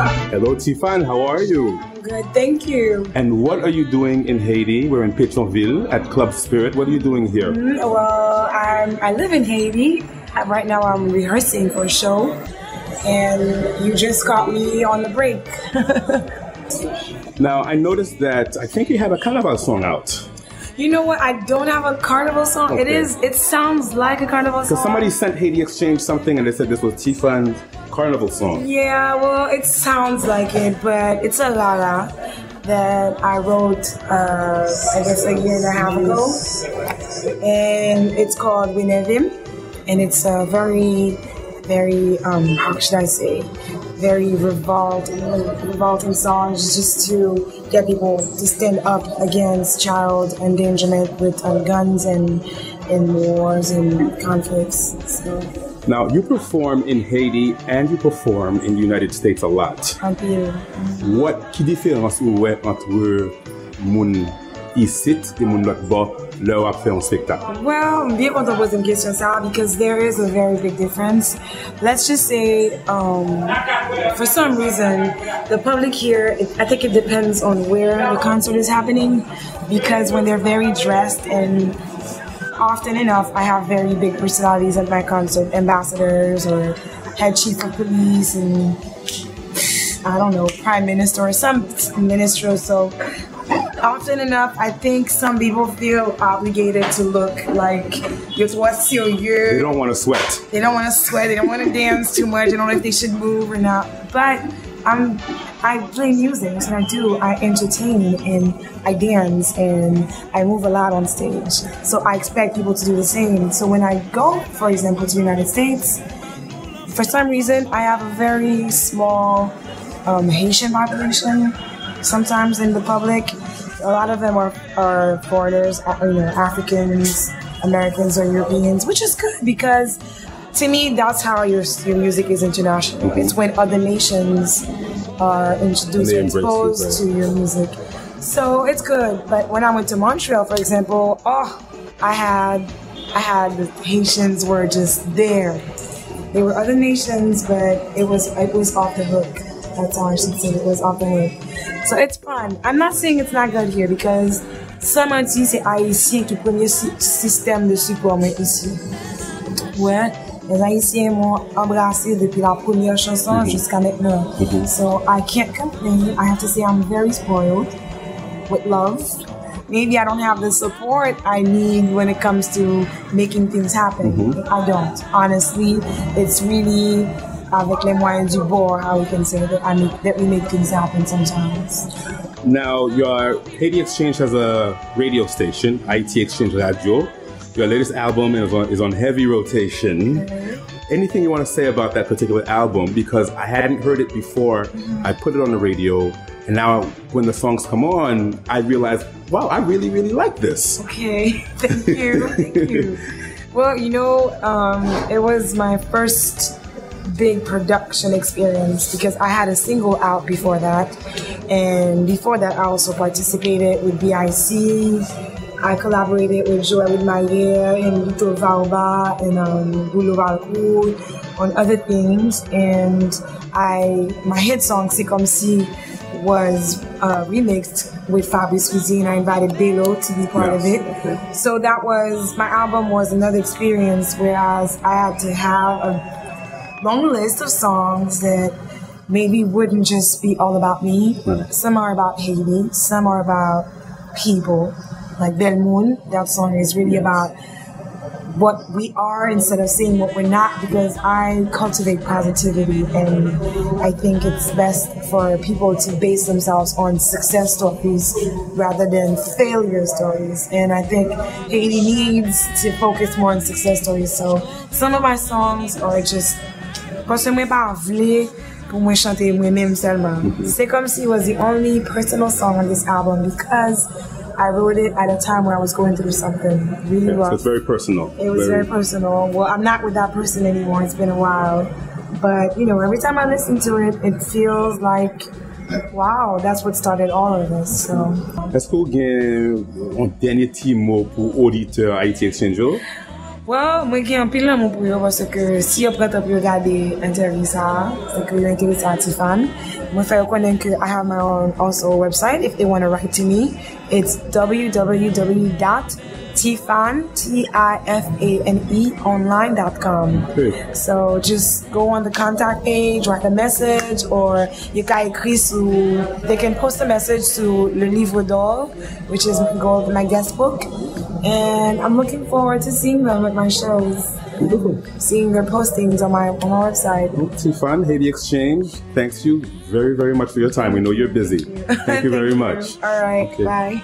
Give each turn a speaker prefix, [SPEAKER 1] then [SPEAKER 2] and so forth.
[SPEAKER 1] Hello, Tifane. How are you?
[SPEAKER 2] Good, thank you.
[SPEAKER 1] And what are you doing in Haiti? We're in Petionville at Club Spirit. What are you doing here?
[SPEAKER 2] Well, I live in Haiti. Right now I'm rehearsing for a show. And you just caught me on the break.
[SPEAKER 1] Now, I noticed that I think you have a carnival song out.
[SPEAKER 2] You know what? I don't have a carnival song.
[SPEAKER 1] Okay.
[SPEAKER 2] It sounds like a carnival song.
[SPEAKER 1] Because somebody sent HaitiXchange something and they said this was Tifane's carnival song.
[SPEAKER 2] Yeah, well, it sounds like it, but it's a lala that I wrote, I guess, a year and a half ago. And it's called Winevim. And it's a very, how should I say, very revolting songs just to get people to stand up against child endangerment with guns and wars and conflicts. So.
[SPEAKER 1] Now, you perform in Haiti and you perform in the United States a lot. What qui différence ou est entre moun ici et moun l'autre bord leur a fait un spectacle?
[SPEAKER 2] Well, bien content poser une question ça because there is a very big difference. Let's just say, for some reason, the public here, I think it depends on where the concert is happening because when they're very dressed and often enough, I have very big personalities at my concert, ambassadors or head chief of police and I don't know, prime minister or some minister. So often enough, I think some people feel obligated to look like it's what's serious.
[SPEAKER 1] They don't want to sweat.
[SPEAKER 2] They don't want to sweat. They don't want to dance too much. They don't know if they should move or not. But I play music, that's what I do. I entertain and I dance and I move a lot on stage. So I expect people to do the same. So when I go, for example, to the United States, for some reason I have a very small Haitian population. Sometimes in the public, a lot of them are foreigners, Africans, Americans, or Europeans, which is good because to me, that's how your music is international. Mm-hmm. It's when other nations are introduced or exposed to your music. So it's good. But when I went to Montreal, for example, I had the Haitians were just there. They were other nations, but it was off the hook. That's all I should say. It was off the hook. So it's fun. I'm not saying it's not good here because some artistes c'est haïtien qui premier système de support ici. Ouais. Les Haïtiens m'ont embrassé depuis la première chanson jusqu'à maintenant. So I can't complain. I have to say I'm very spoiled with love. Maybe I don't have the support I need when it comes to making things happen. I don't. Honestly, it's really avec les moyens du bord, how we can say that we make things happen sometimes.
[SPEAKER 1] Now, your HaitiXchange has a radio station, HaitiXchange Radio. Your latest album is on heavy rotation. Anything you want to say about that particular album? Because I hadn't heard it before. I put it on the radio, and now when the songs come on, I realize, wow, I really, really like this.
[SPEAKER 2] Okay, thank you, thank you. Well, it was my first big production experience because I had a single out before that, and before that I also participated with BIC. I collaborated with Joël Mayer and Lito Valba and Boulou Valcourt on other things, and my hit song C'est Comme Si was remixed with Fabrice Cuisine. I invited Bello to be part of it. So my album was another experience, whereas I had to have a long list of songs that maybe wouldn't just be all about me. Some are about Haiti, some are about people. Like Bel Moon, that song is really about what we are instead of saying what we're not, because I cultivate positivity and I think it's best for people to base themselves on success stories rather than failure stories. And I think Haiti needs to focus more on success stories. So some of my songs are just parce que moi pas vle pour moi chanter moi-même seulement. C'est Comme Si was the only personal song on this album because I wrote it at a time where I was going through something really rough.
[SPEAKER 1] So it's very personal.
[SPEAKER 2] It was very personal. Well, I'm not with that person anymore. It's been a while. But, every time I listen to it, it feels like, wow, that's what started all of this. So.
[SPEAKER 1] Est-ce que vous avez un dernier petit mot pour auditeur HaitiXchange?
[SPEAKER 2] Well, moi qui en pile l'amour pour eux parce que si vous prêtez pour regarder l'interview ça, c'est que vous intéressez à Tifane. Moi faire connaître que I have my own also website if they want to write to me. It's www.tifaneonline.com.
[SPEAKER 1] Okay.
[SPEAKER 2] So just go on the contact page, write a message, or you can écrire sur, they can post a message to Le Livre d'Or, which is my guest book. And I'm looking forward to seeing them at my shows.
[SPEAKER 1] Beautiful.
[SPEAKER 2] Seeing their postings on my website.
[SPEAKER 1] Well, Tifane, HaitiXchange, thanks you very, very much for your time. We know you're busy. Thank you very much.
[SPEAKER 2] All right,
[SPEAKER 1] Okay.
[SPEAKER 2] bye.